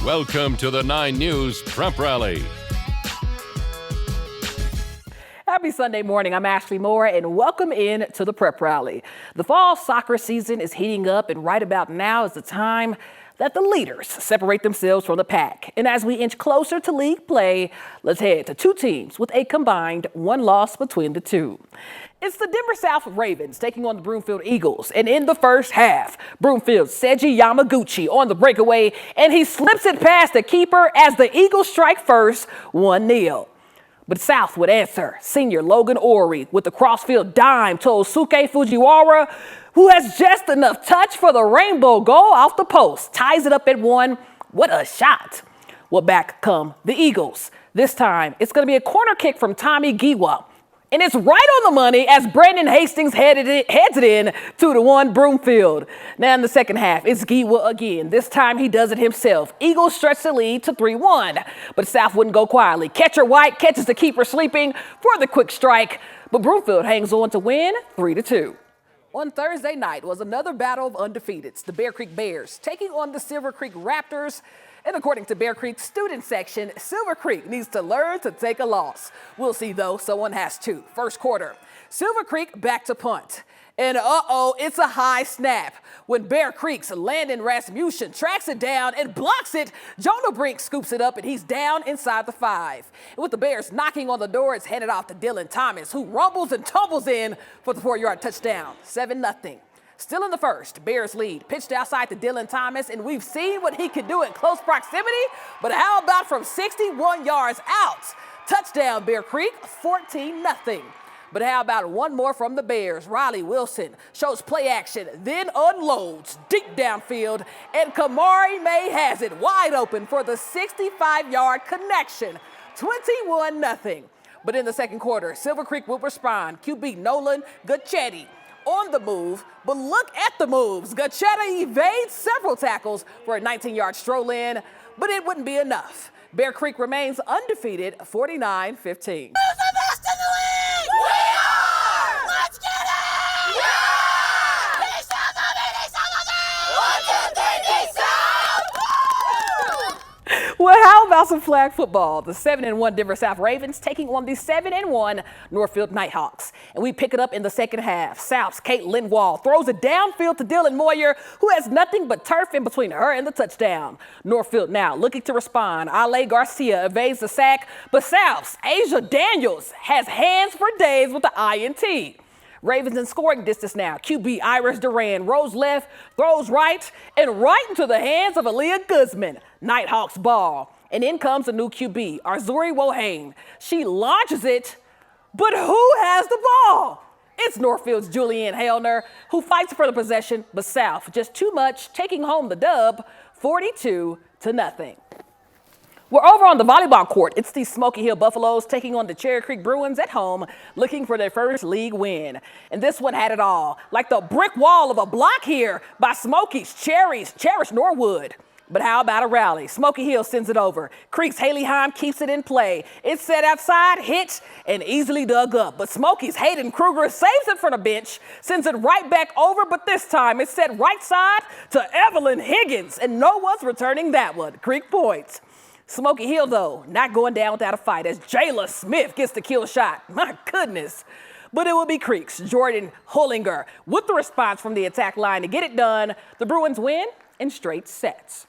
Welcome to the 9 News Prep Rally. Happy Sunday morning. I'm Ashley Moore, and welcome in to the Prep Rally. The fall soccer season is heating up, and right about now is the time that the leaders separate themselves from the pack. And as we inch closer to league play, let's head to two teams with a combined 1 loss between the two. It's the Denver South Ravens taking on the Broomfield Eagles. And in the first half, Broomfield's Seiji Yamaguchi on the breakaway, and he slips it past the keeper as the Eagles strike first, 1-0. But South would answer. Senior Logan Ori with the crossfield dime to Osuke Fujiwara, who has just enough touch for the rainbow goal off the post. Ties it up at 1. What a shot. Well, back come the Eagles. This time, it's going to be a corner kick from Tommy Giwa. And it's right on the money as Brandon Hastings heads it in 2-1 Broomfield. Now in the second half, it's Giwa again. This time he does it himself. Eagles stretch the lead to 3-1. But South wouldn't go quietly. Catcher White catches the keeper sleeping for the quick strike. But Broomfield hangs on to win 3-2. On Thursday night was another battle of undefeateds. The Bear Creek Bears taking on the Silver Creek Raptors. And according to Bear Creek's student section, Silver Creek needs to learn to take a loss. We'll see, though, someone has to. First quarter, Silver Creek back to punt. And it's a high snap. When Bear Creek's Landon Rasmussen tracks it down and blocks it, Jonah Brink scoops it up and he's down inside the 5. And with the Bears knocking on the door, it's handed off to Dylan Thomas, who rumbles and tumbles in for the 4-yard touchdown, 7-0. Still in the first, Bears lead. Pitched outside to Dylan Thomas, and we've seen what he can do in close proximity. But how about from 61 yards out? Touchdown, Bear Creek, 14-0. But how about one more from the Bears? Riley Wilson shows play action, then unloads deep downfield, and Kamari May has it wide open for the 65-yard connection, 21-0. But in the second quarter, Silver Creek will respond. QB Nolan Gacchetti on the move, but look at the moves. Gacchetti evades several tackles for a 19-yard stroll in, but it wouldn't be enough. Bear Creek remains undefeated, 49-15. Who's the best in the league? We are! Let's get it! Yeah! East South of it! East South of it! 1, 2, 3, East South! Well, how about some flag football? The 7-1 Denver South Ravens taking on the 7-1 Northfield Nighthawks. And we pick it up in the second half. South's Kate Lindwall throws it downfield to Dylan Moyer, who has nothing but turf in between her and the touchdown. Northfield now looking to respond. Ale Garcia evades the sack, but South's Asia Daniels has hands for days with the INT. Ravens in scoring distance now. QB Iris Duran rolls left, throws right, and right into the hands of Aaliyah Guzman. Nighthawks ball. And in comes a new QB, Arzuri Wohane. She launches it, but who has the ball? It's Northfield's Julianne Hellner, who fights for the possession, but South just too much, taking home the dub, 42-0. We're over on the volleyball court. It's the Smoky Hill Buffaloes taking on the Cherry Creek Bruins at home, looking for their first league win. And this one had it all, like the brick wall of a block here by Smoky's Cherish Norwood. But how about a rally? Smoky Hill sends it over. Creek's Haley Heim keeps it in play. It's set outside, hit, and easily dug up. But Smoky's Hayden Kruger saves it from the bench, sends it right back over, but this time it's set right side to Evelyn Higgins, and no one's returning that one. Creek points. Smoky Hill, though, not going down without a fight as Jayla Smith gets the kill shot. My goodness. But it will be Creek's Jordan Hollinger with the response from the attack line to get it done. The Bruins win in straight sets.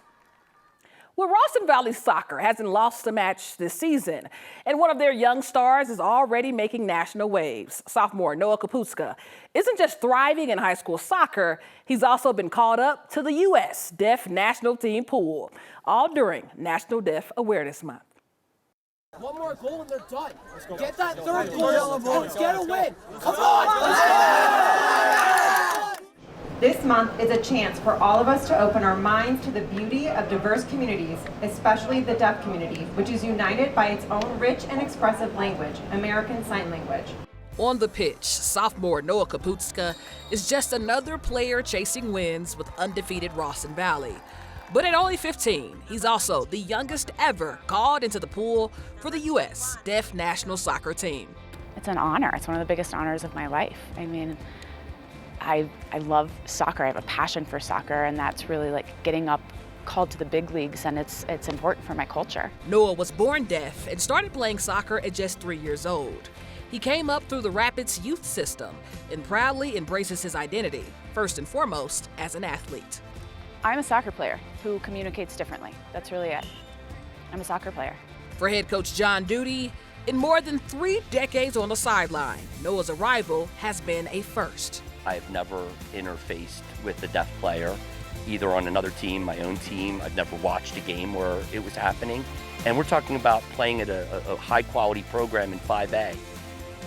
Well, Ralston Valley Soccer hasn't lost a match this season, and one of their young stars is already making national waves. Sophomore Noah Kaputska isn't just thriving in high school soccer, he's also been called up to the U.S. Deaf National Team pool, all during National Deaf Awareness Month. One more goal and they're done. Get that third goal and let's get a win. Come on! This month is a chance for all of us to open our minds to the beauty of diverse communities, especially the deaf community, which is united by its own rich and expressive language, American Sign Language. On the pitch, sophomore Noah Kaputska is just another player chasing wins with undefeated Ralston Valley. But at only 15, he's also the youngest ever called into the pool for the U.S. Deaf National Soccer Team. It's an honor. It's one of the biggest honors of my life. I mean, I love soccer. I have a passion for soccer, and that's really like getting up called to the big leagues, and it's important for my culture. Noah was born deaf and started playing soccer at just 3 years old. He came up through the Rapids youth system and proudly embraces his identity, first and foremost, as an athlete. I'm a soccer player who communicates differently. That's really it. I'm a soccer player. For head coach John Duty, in more than 3 decades on the sideline, Noah's arrival has been a first. I've never interfaced with a deaf player, either on another team, my own team. I've never watched a game where it was happening. And we're talking about playing at a high-quality program in 5A.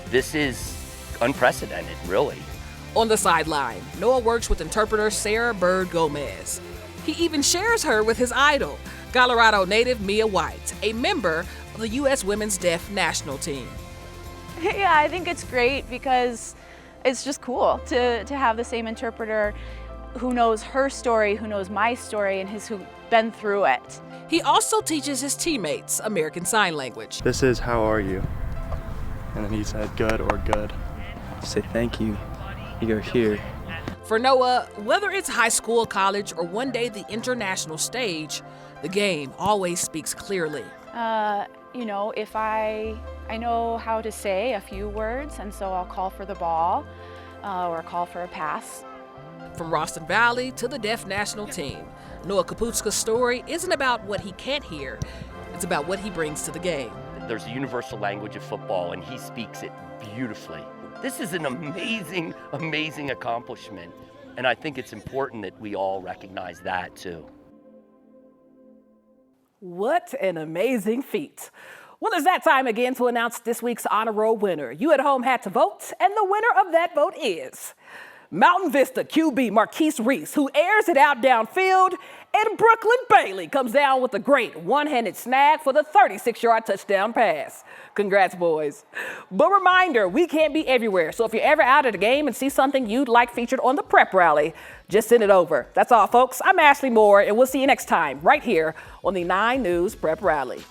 This is unprecedented, really. On the sideline, Noah works with interpreter Sarah Bird Gomez. He even shares her with his idol, Colorado native Mia White, a member of the U.S. Women's Deaf National Team. Yeah, I think it's great because it's just cool to have the same interpreter who knows her story, who knows my story, and who's been through it. He also teaches his teammates American Sign Language. This is how are you? And then he said good or good. Say thank you. You go here. For Noah, whether it's high school, college, or one day the international stage, the game always speaks clearly. You know, if I know how to say a few words, and so I'll call for the ball or call for a pass. From Ralston Valley to the Deaf National Team, Noah Kaputska's story isn't about what he can't hear, it's about what he brings to the game. There's a universal language of football, and he speaks it beautifully. This is an amazing, amazing accomplishment, and I think it's important that we all recognize that too. What an amazing feat. Well, it's that time again to announce this week's Honor Roll winner. You at home had to vote, and the winner of that vote is Mountain Vista QB Marquise Reese, who airs it out downfield, and Brooklyn Bailey comes down with a great one-handed snag for the 36-yard touchdown pass. Congrats, boys. But reminder, we can't be everywhere, so if you're ever out at a game and see something you'd like featured on the Prep Rally, just send it over. That's all, folks. I'm Ashley Moore, and we'll see you next time right here on the 9 News Prep Rally.